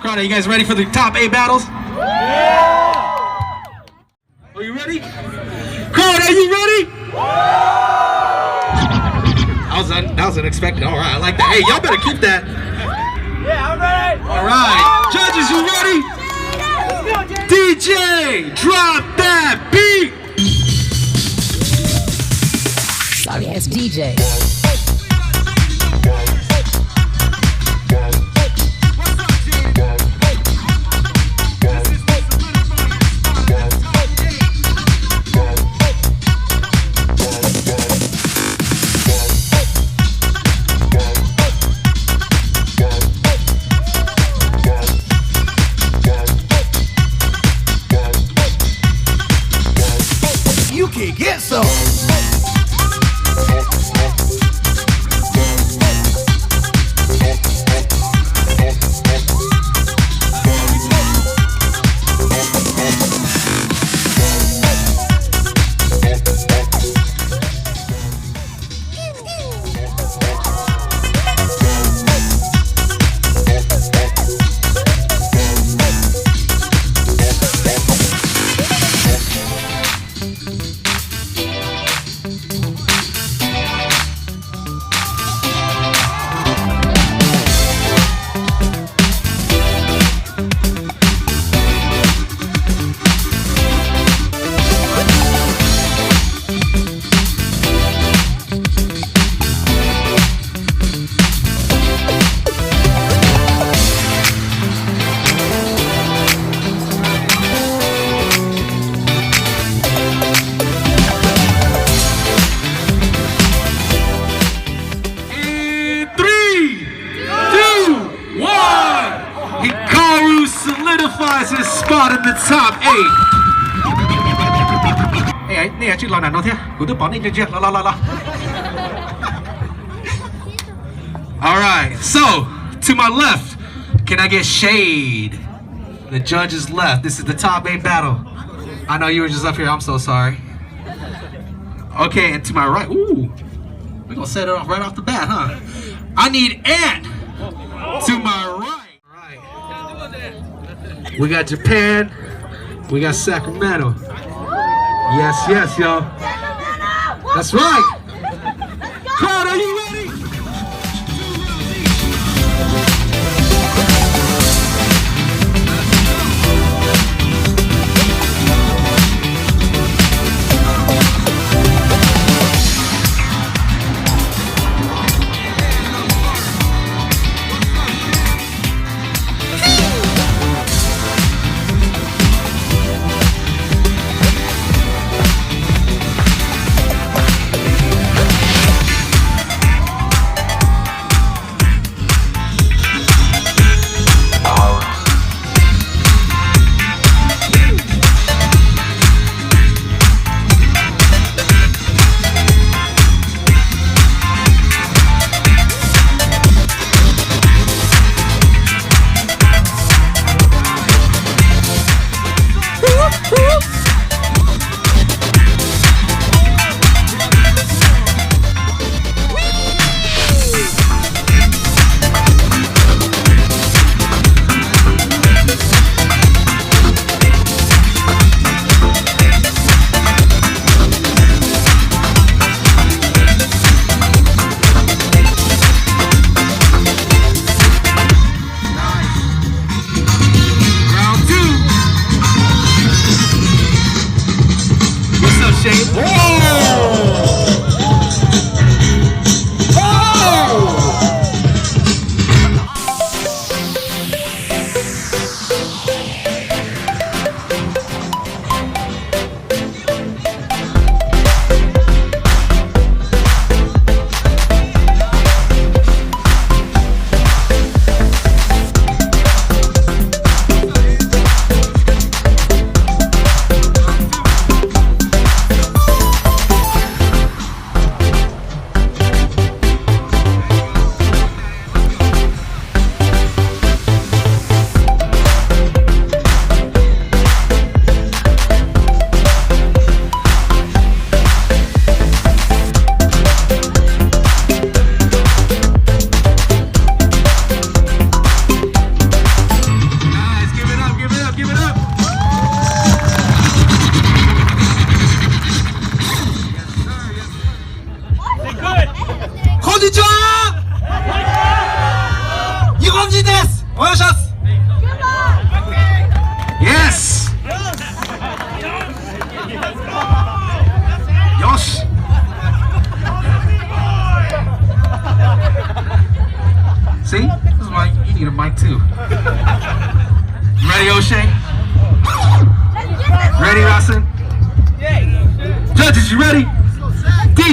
Crowd, are you guys ready for the top 8 battles? Yeah! Are you ready? Crowd, are you ready? That was unexpected. All right, I like that. Hey, y'all better keep that. Yeah, I'm ready. All right, judges, you ready? Let's go, DJ, drop that beat. Sorry ass DJ. You can get some. Solidifies his spot in the top 8. Hey, nè chứ lo nào nó thế? Của đứa bọn đi chưa? Lo. All right, so to my left, can I get shade? The judge's left. This is the top 8 battle. I know you were just up here. I'm so sorry. Okay, and to my right, ooh, we're gonna set it off right off the bat, huh? I need Ant to my right. We got Japan, we got Sacramento. Yes, y'all. That's right. Crowd, are you ready?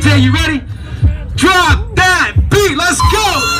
DJ, you ready? Drop that beat. Let's go.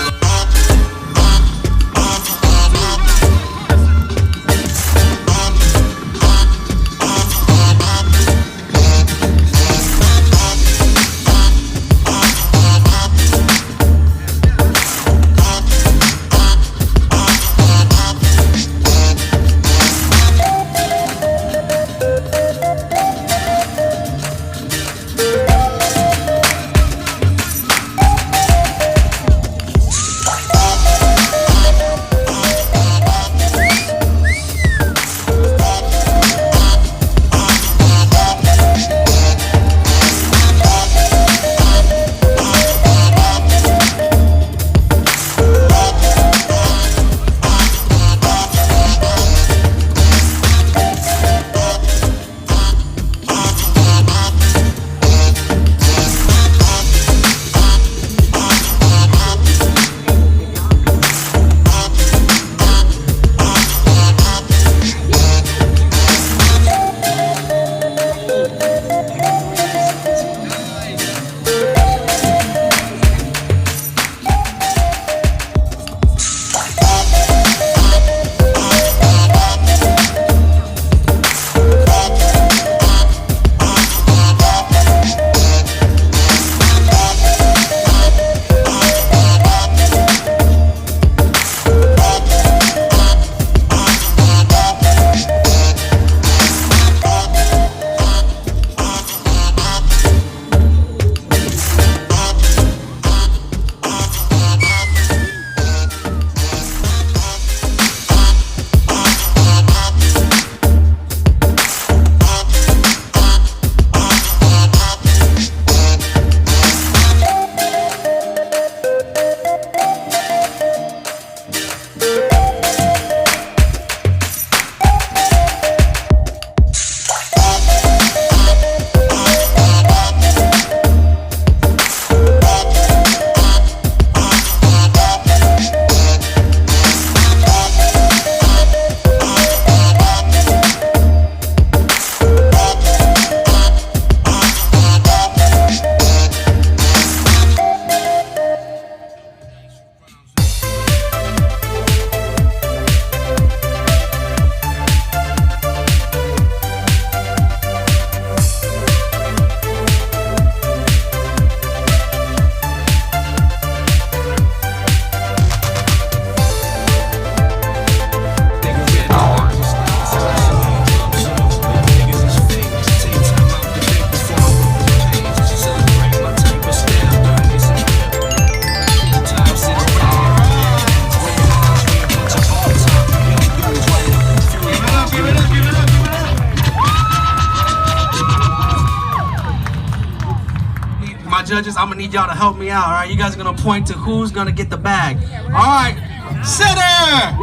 Judges, I'm gonna need y'all to help me out. All right, you guys are gonna point to who's gonna get the bag. All right, center.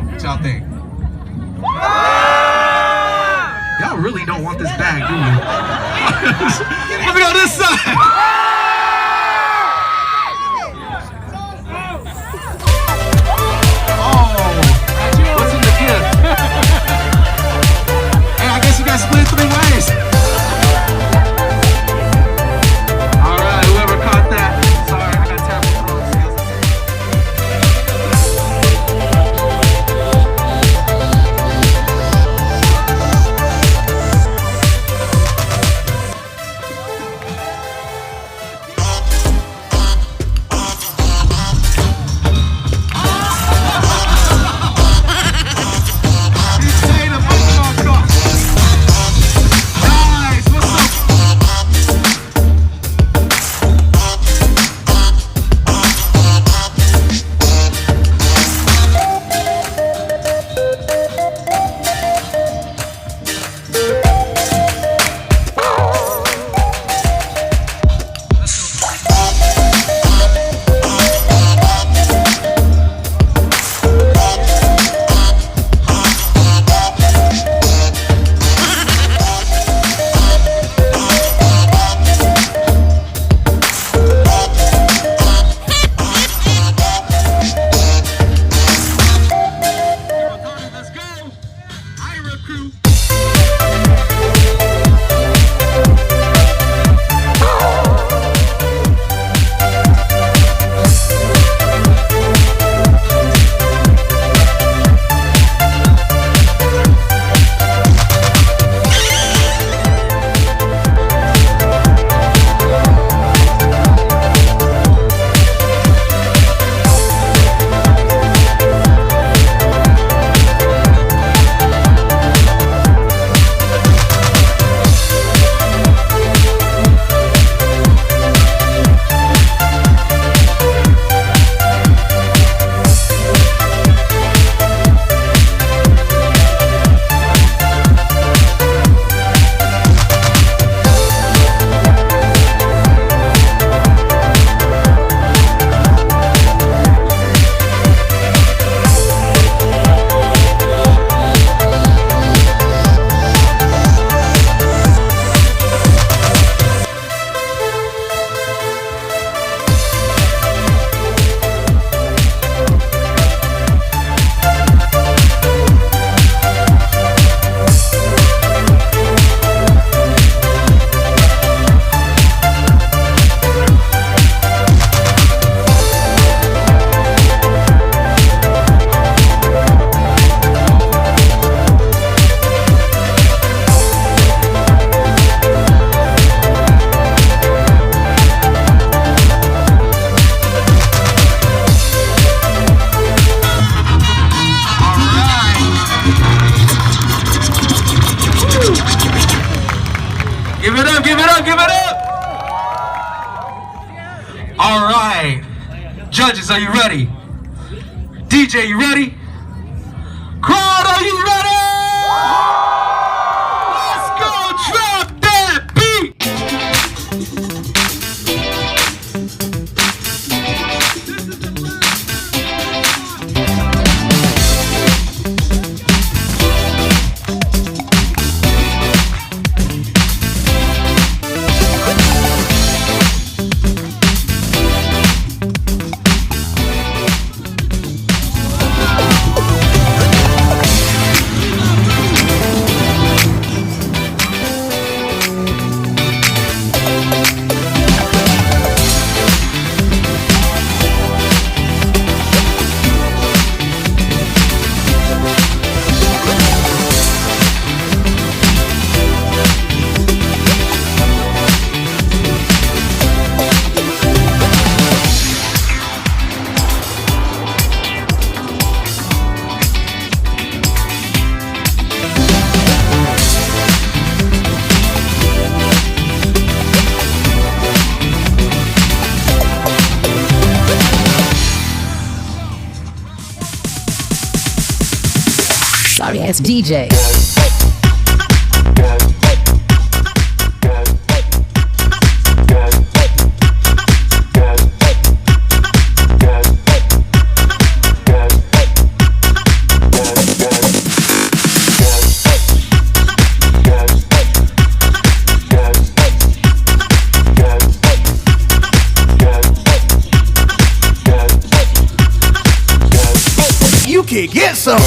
What y'all think? Y'all really don't want this bag, do you? Let me go this side. Oh, what's in the gift? Hey, I guess you guys split 3 ways. it up, give it up, give it up. All right. Judges, are you ready? DJ, you ready? Crowd, are you ready? Let's go, drop that beat. Sorry ass DJ. You can get some.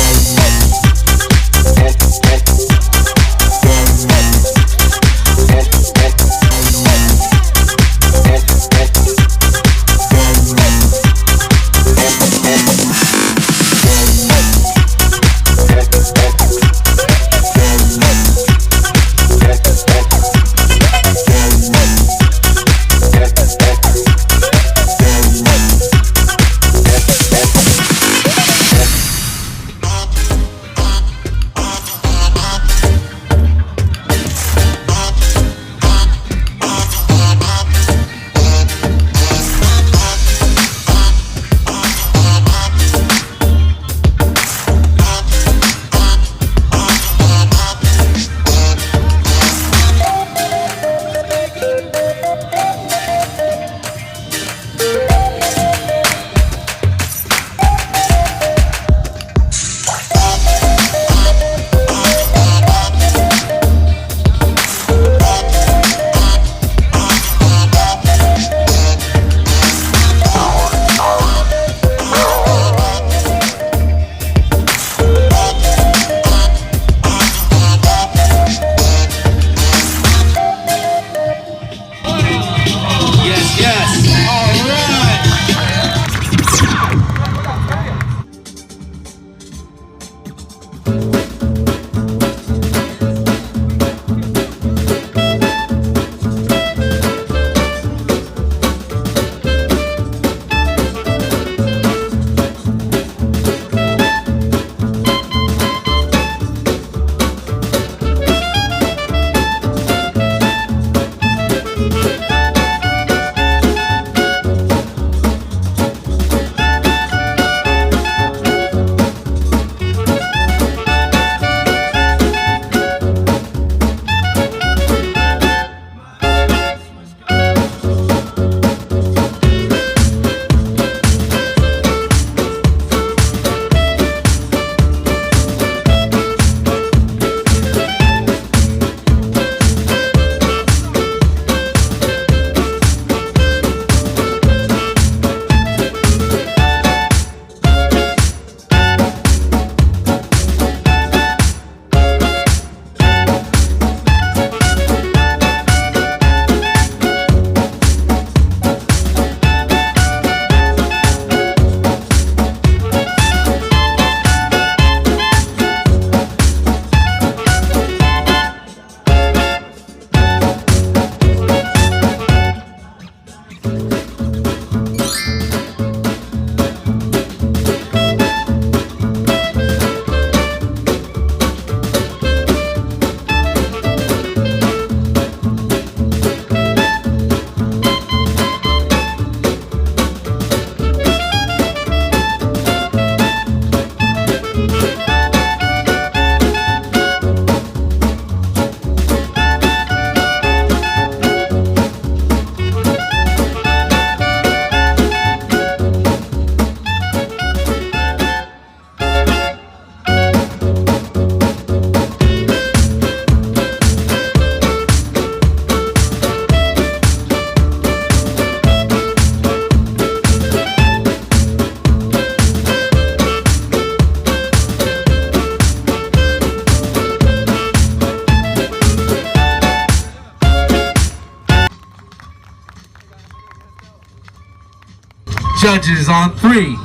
judges on 3,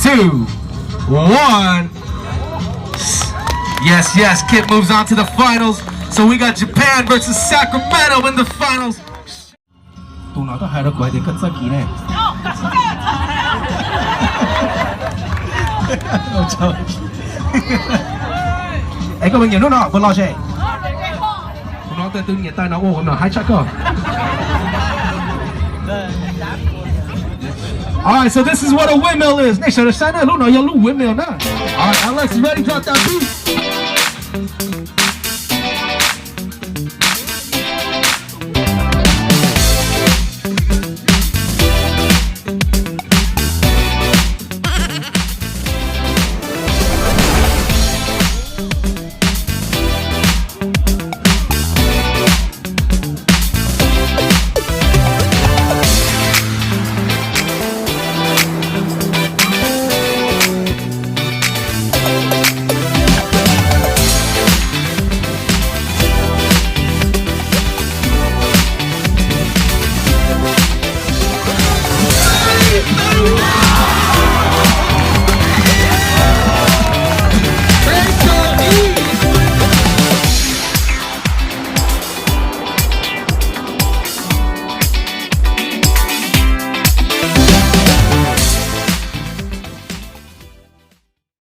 2, 1. Yes, yes, Kip moves on to the finals. So we got Japan versus Sacramento in the finals. Tụi nó có hai đứa quậy thì cất sách gì nè. Ôi trời. Ấy có bao nhiêu nó vừa lo chơi. Nó tên tư nhiệt tay nó ô nó hai chắc cơ. Alright, so this is what a windmill is. Next, should I sign that? Look, no, you windmill now. Alright, Alex, ready? Drop that beat.